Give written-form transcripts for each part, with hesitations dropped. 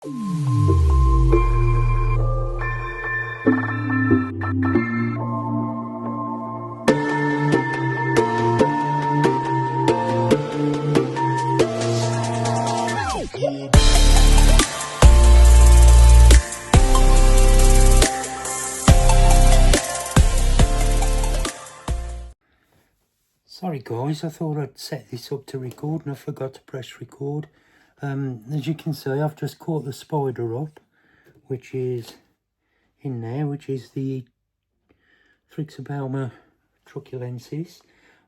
Sorry guys, I thought I'd set this up to record and I forgot to press record. As you can see, I've just caught the spider up, which is in there, which is the thrixopelma truccalentis.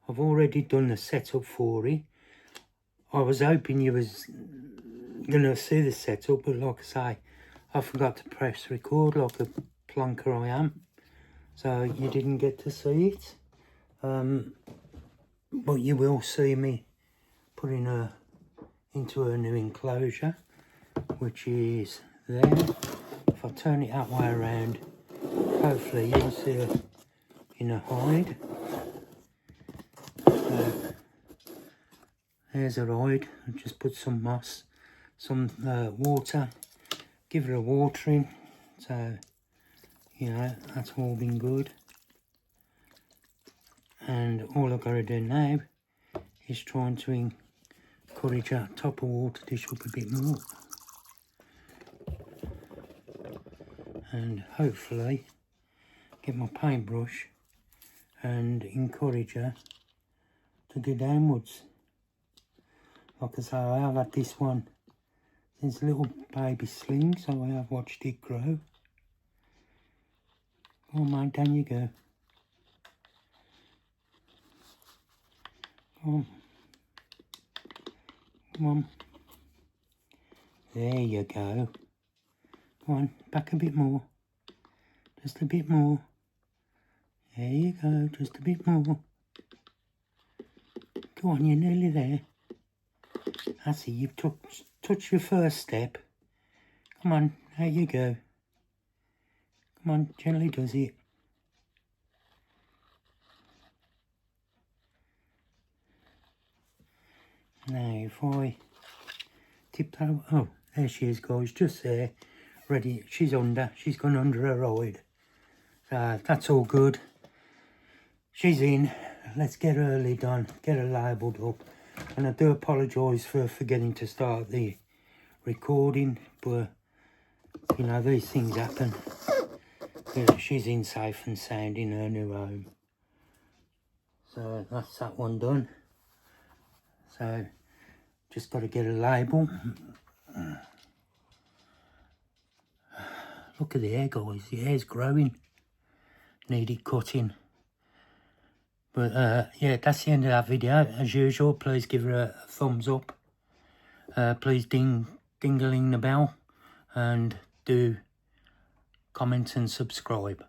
I've already done the setup for it. I was hoping you was going to see the setup, but like I say, I forgot to press record like the plonker I am. So you didn't get to see it. But you will see me putting her into her new enclosure, which is there. If I turn it that way around, hopefully you'll see her in a hide. So there's her hide. I've just put some moss, some water, give her a watering. So, you know, that's all been good. And all I've got to do now is trying to encourage our top of water dish up a bit more. And hopefully get my paintbrush and encourage her to go downwards. Like I say, I have had this one since a little baby sling, so I have watched it grow. Come on mate, down you go. Come on. There you go. Come on, back a bit more. Just a bit more. There you go, just a bit more. Go on, you're nearly there. That's it, you've touched your first step. Come on, there you go. Come on, gently does it. Now, if I tip that, oh, there she is, guys, just there, ready. She's under, she's gone under her hide. That's all good. She's in. Let's get her lid on, get her labelled up. And I do apologise for forgetting to start the recording, but, you know, these things happen. Yeah, she's in safe and sound in her new home. So that's that one done. So, just got to get a label. Look at the hair, guys. The hair's growing. Needed cutting. But, yeah, that's the end of that video. As usual, please give her a thumbs up. Please ding-a-ling the bell. And do comment and subscribe.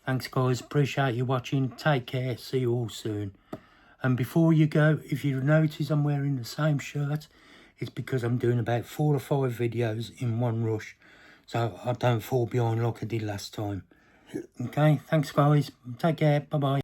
Thanks, guys. Appreciate you watching. Take care. See you all soon. And before you go, if you notice I'm wearing the same shirt, it's because I'm doing about 4 or 5 videos in one rush. So I don't fall behind like I did last time. Okay, thanks guys. Take care. Bye-bye.